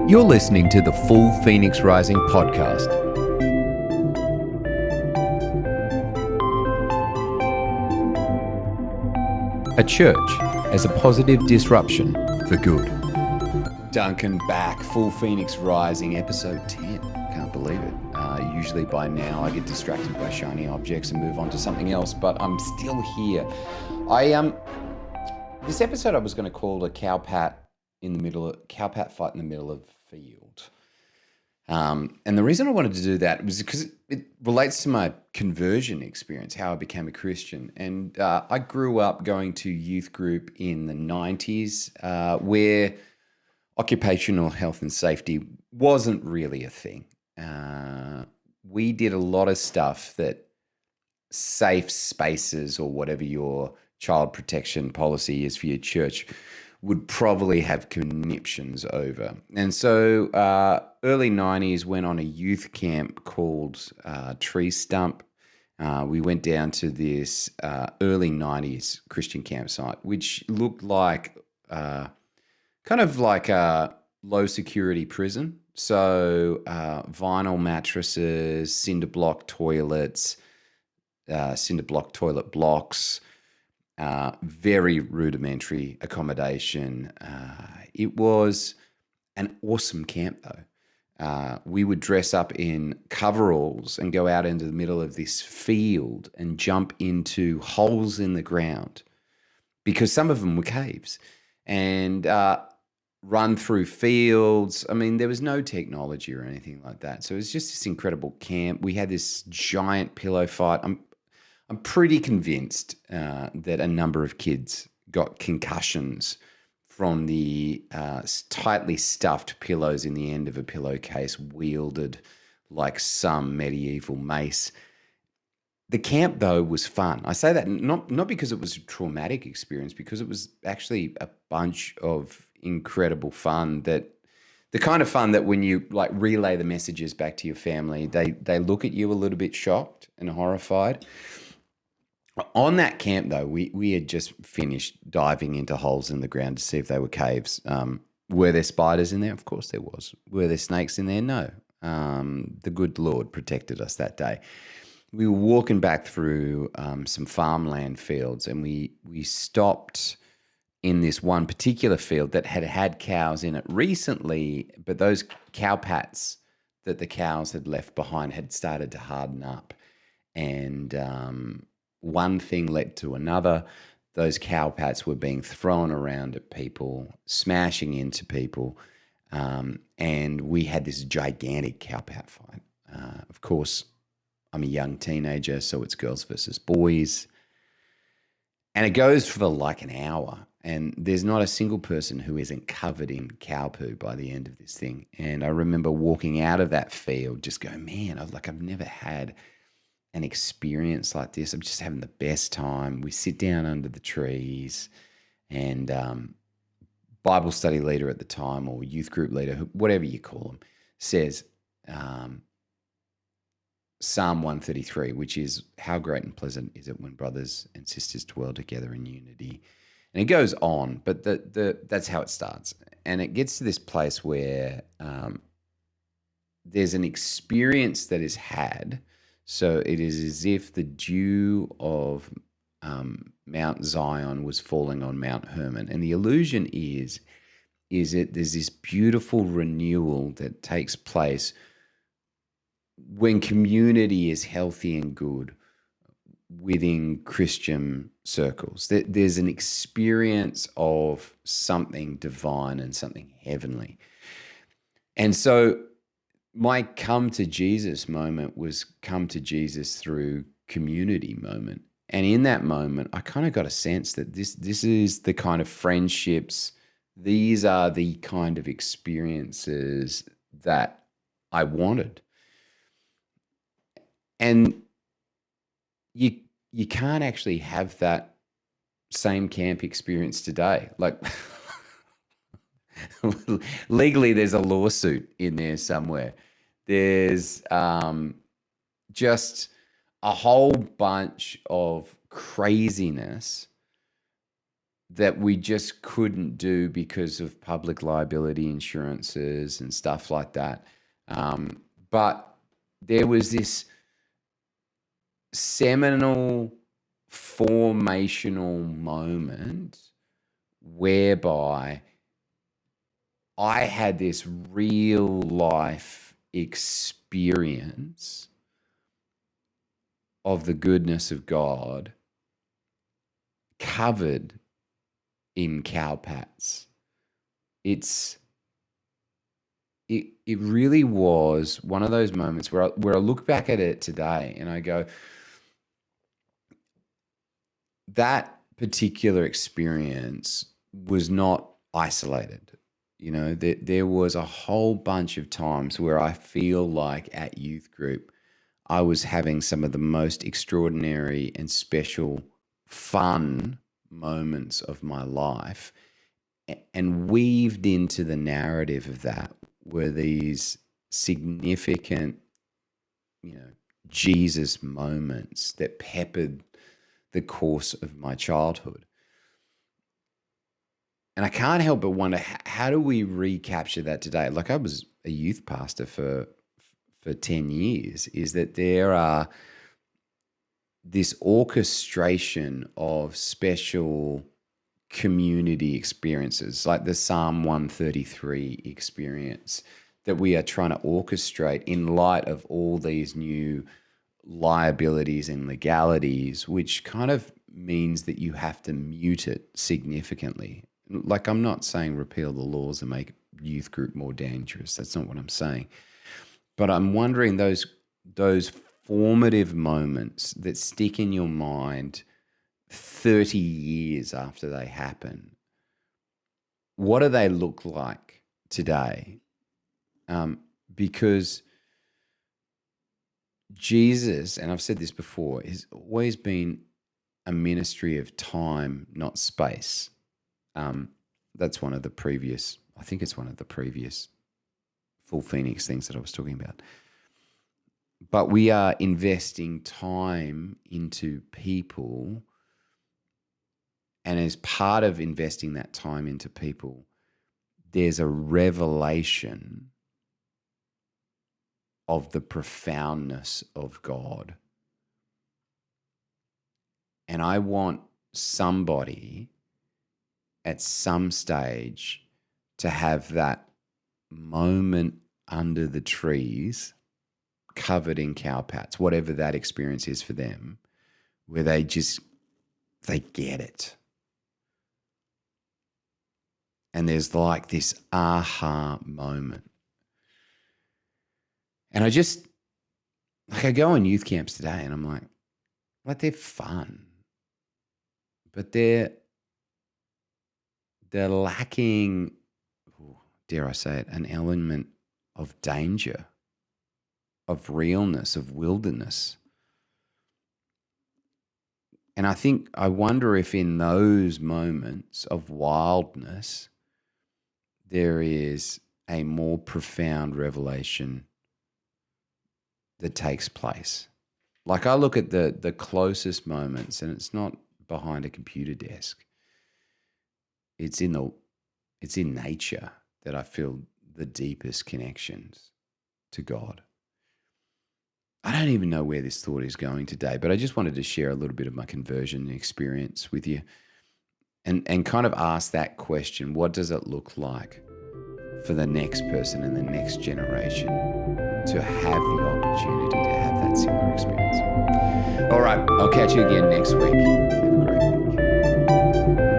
You're listening to the Full Phoenix Rising podcast. A church as a positive disruption for good. Duncan back, Full Phoenix Rising, episode 10. Can't believe it. Usually by now I get distracted by shiny objects and move on to something else, but I'm still here. This episode I was going to call a cowpat fight in the middle of field. And the reason I wanted to do that was because it relates to my conversion experience, how I became a Christian. And I grew up going to youth group in the 90s where occupational health and safety wasn't really a thing. We did a lot of stuff that safe spaces or whatever your child protection policy is for your church would probably have conniptions over. And so early 90s went on a youth camp called Tree Stump. We went down to this early 90s Christian campsite, which looked like kind of like a low security prison. So vinyl mattresses, cinder block toilets, cinder block toilet blocks, very rudimentary accommodation. It was an awesome camp though. We would dress up in coveralls and go out into the middle of this field and jump into holes in the ground because some of them were caves and run through fields. I mean, there was no technology or anything like that. So it was just this incredible camp. We had this giant pillow fight. I'm pretty convinced that a number of kids got concussions from the tightly stuffed pillows in the end of a pillowcase wielded like some medieval mace. The camp, though, was fun. I say that not because it was a traumatic experience, because it was actually a bunch of incredible fun, that the kind of fun that when you like relay the messages back to your family, they look at you a little bit shocked and horrified. On that camp, though, we had just finished diving into holes in the ground to see if they were caves. Were there spiders in there? Of course there was. Were there snakes in there? No. The good Lord protected us that day. We were walking back through some farmland fields, and we stopped in this one particular field that had cows in it recently, but those cowpats that the cows had left behind had started to harden up. And one thing led to another. Those cowpats were being thrown around at people, smashing into people, and we had this gigantic cowpat fight. Of course, I'm a young teenager, so it's girls versus boys. And it goes for like an hour, and there's not a single person who isn't covered in cow poo by the end of this thing. And I remember walking out of that field just going, man, I've never had an experience like this. I'm just having the best time. We sit down under the trees, and Bible study leader at the time, or youth group leader, whatever you call them, says Psalm 133, which is, how great and pleasant is it when brothers and sisters dwell together in unity. And it goes on, but that's how it starts. And it gets to this place where there's an experience that is had. So it is as if the dew of Mount Zion was falling on Mount Hermon. And the illusion is that there's this beautiful renewal that takes place when community is healthy and good within Christian circles. There's an experience of something divine and something heavenly. And so my come to Jesus moment was come to Jesus through community moment. And in that moment, I kind of got a sense that this is the kind of friendships, these are the kind of experiences that I wanted. And you can't actually have that same camp experience today. Like legally, there's a lawsuit in there somewhere. There's just a whole bunch of craziness that we just couldn't do because of public liability insurances and stuff like that. But there was this seminal formational moment whereby I had this real life experience of the goodness of God covered in Cowpats. It really was one of those moments where I look back at it today and I go, that particular experience was not isolated. There was a whole bunch of times where I feel like at youth group, I was having some of the most extraordinary and special fun moments of my life. And weaved into the narrative of that were these significant, Jesus moments that peppered the course of my childhood. And I can't help but wonder, how do we recapture that today? Like, I was a youth pastor for 10 years, is that there are this orchestration of special community experiences, like the Psalm 133 experience that we are trying to orchestrate in light of all these new liabilities and legalities, which kind of means that you have to mute it significantly. Like, I'm not saying repeal the laws and make youth group more dangerous. That's not what I'm saying. But I'm wondering, those formative moments that stick in your mind 30 years after they happen, what do they look like today? Because Jesus, and I've said this before, has always been a ministry of time, not space. That's one of the previous, I think it's one of the previous Full Phoenix things that I was talking about. But we are investing time into people, and as part of investing that time into people, there's a revelation of the profoundness of God. And I want somebody at some stage to have that moment under the trees covered in cowpats, whatever that experience is for them, where they get it. And there's like this aha moment. And I go on youth camps today and I'm like, they're fun, but they're lacking, dare I say it, an element of danger, of realness, of wilderness. And I wonder if in those moments of wildness, there is a more profound revelation that takes place. Like, I look at the closest moments, and it's not behind a computer desk. It's in nature that I feel the deepest connections to God. I don't even know where this thought is going today, but I just wanted to share a little bit of my conversion experience with you, and kind of ask that question: what does it look like for the next person and the next generation to have the opportunity to have that similar experience? All right, I'll catch you again next week. Have a great week.